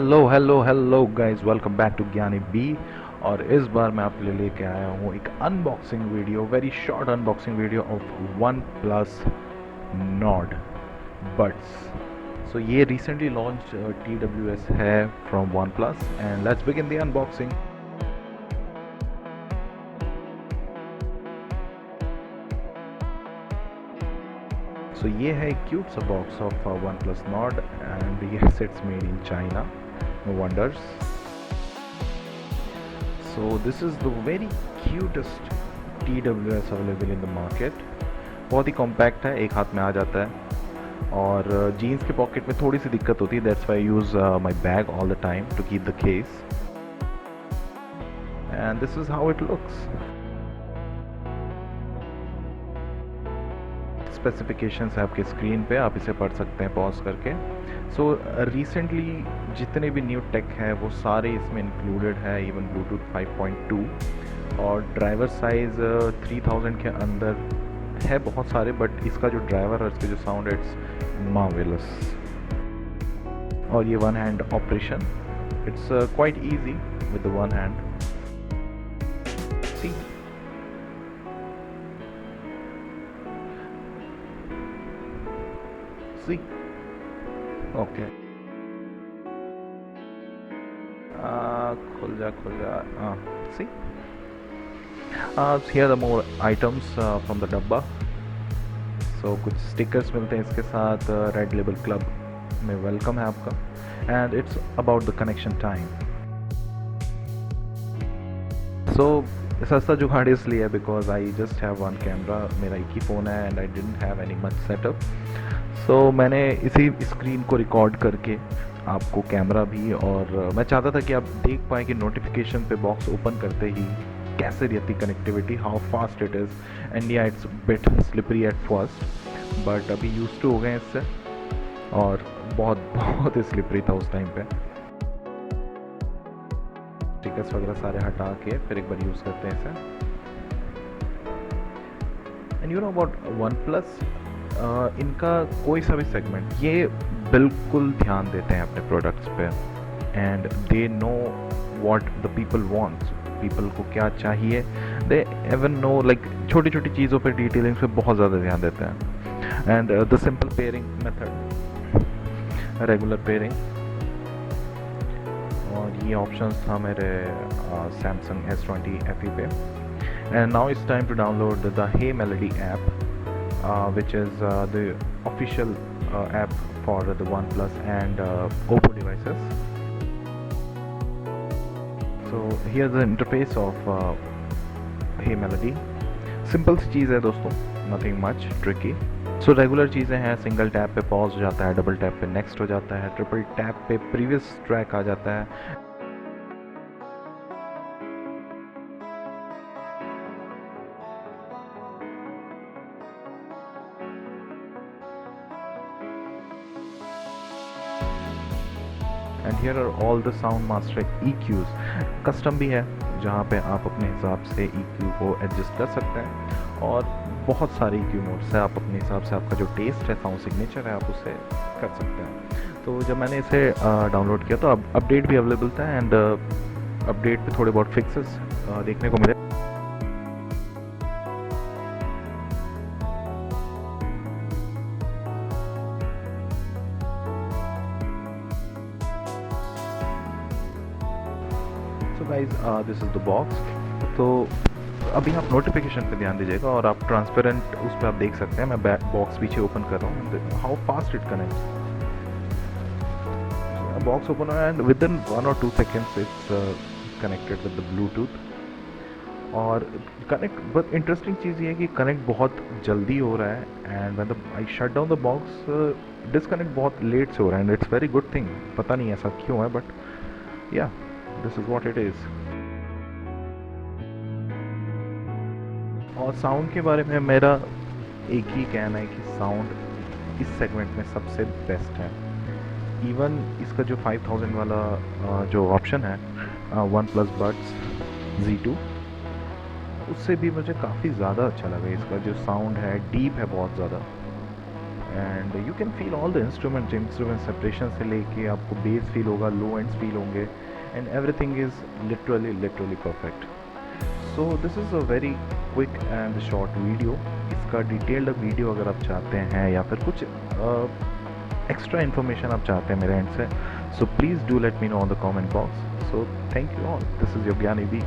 Hello guys, welcome back to Gyani B. और इस बार मैं आपके लिए लेके आया हूँ एक unboxing video, very short unboxing video of OnePlus Nord buds. So ये रिसेंटली लॉन्च TWS है from OnePlus, and let's begin the unboxing. So ये है एक क्यूट सा box of OnePlus Nord, and ये sets made in China, no wonders. So this is the very cutest TWS available in the market। बहुत ही compact है, एक हाथ में आ जाता है, और जीन्स के पॉकेट में थोड़ी सी दिक्कत होती है, that's why use my bag all the time to keep the case. And this is how it looks. Specifications है आपके स्क्रीन पे, आप इसे पढ़ सकते हैं पॉज करके। सो रिसेंटली जितने भी न्यू टेक है वो सारे इसमें इंक्लूडेड है, इवन ब्लूटूथ 5.2, और ड्राइवर साइज़ 3000 के अंदर है बहुत सारे, बट इसका जो ड्राइवर और इसके जो साउंड, इट्स मार्वेलस। और ये one hand operation, it's quite easy with the one hand. See, see, okay. खुल जा, सी। Here are the more items from the डब्बा। सो कुछ स्टिकर्स मिलते हैं इसके साथ, रेड लेबल क्लब में वेलकम है आपका, and it's about the connection time. So सस्ता जुगाड़ इसलिए है because I just have one camera, मेरा एक ही फ़ोन है, and I didn't have any much setup. So मैंने इसी स्क्रीन को रिकॉर्ड करके आपको कैमरा भी, और मैं चाहता था कि आप देख पाएँ कि नोटिफिकेशन पे बॉक्स ओपन करते ही कैसे रहती connectivity, how fast it is. And yeah it's bit slippery at first, but अभी यूज टू हो गए इससे, और बहुत बहुत ही स्लिपरी था उस टाइम पे। स्टिकर्स वगैरह सारे हटा के फिर एक बार यूज़ करते हैं इसे। And you know about one plus, इनका कोई सा भी सेगमेंट, ये बिल्कुल ध्यान देते हैं अपने प्रोडक्ट्स पे, and they know what the people wants, people को क्या चाहिए। दे एवन नो, लाइक छोटी छोटी चीज़ों पे, डिटेलिंग्स पे बहुत ज़्यादा ध्यान देते हैं। And the simple pairing method, regular pairing, और ये ऑप्शंस था मेरे सैमसंग S20 FE पे। And now it's time to download the hey melody app, which is the official app for the OnePlus and Oppo devices. So here's the interface of Hey Melody। Simple सी चीज़ है दोस्तों, nothing much tricky. So regular चीज़ें हैं, single tap पे pause हो जाता है, डबल टैप पे नेक्स्ट हो जाता है, ट्रिपल टैप पे प्रीवियस ट्रैक आ जाता है। And here are all the sound master EQs। Custom भी है, जहाँ पे आप अपने हिसाब से EQ को एडजस्ट कर सकते हैं, और बहुत सारे EQ मोड्स है, आप अपने हिसाब से, आपका जो टेस्ट है, साउंड सिग्नेचर है, आप उसे कर सकते हैं। तो जब मैंने इसे डाउनलोड किया तो अपडेट भी अवेलेबल था, एंड अपडेट पे थोड़े बहुत फिक्सेस देखने को मिले। So guys, this is the box. तो अभी आप नोटिफिकेशन पे ध्यान दीजिएगा, और आप ट्रांसपेरेंट उस पर आप देख सकते हैं। मैं बॉक्स पीछे ओपन कर रहा हूँ, how fast it connects. Box open and with in 1 or 2 seconds it's connected with the Bluetooth. और कनेक्ट, बट इंटरेस्टिंग चीज़ ये है कि कनेक्ट बहुत जल्दी हो रहा है, and when I shut down the box, disconnect बहुत लेट से हो रहा है, and it's very good thing. पता नहीं ऐसा क्यों है, बट या this is what it is. और साउंड के बारे में मेरा एक ही कहना है कि साउंड इस सेगमेंट में सबसे बेस्ट है। इवन इसका जो 5000 वाला जो ऑप्शन है वन प्लस बड्स Z2, उससे भी मुझे काफ़ी ज़्यादा अच्छा लगा। इसका जो साउंड है डीप है बहुत ज़्यादा, and you can feel all the instrument separation से लेके आपको बेस फील होगा, लो एंड्स फील होंगे, and everything is literally perfect. So this is a very quick and short video. इसका डिटेल्ड वीडियो अगर आप चाहते हैं या फिर कुछ एक्स्ट्रा इन्फॉर्मेशन आप चाहते हैं मेरे एंड से, so please do let me know on the comment box. So thank you all. This is your ज्ञानी बी.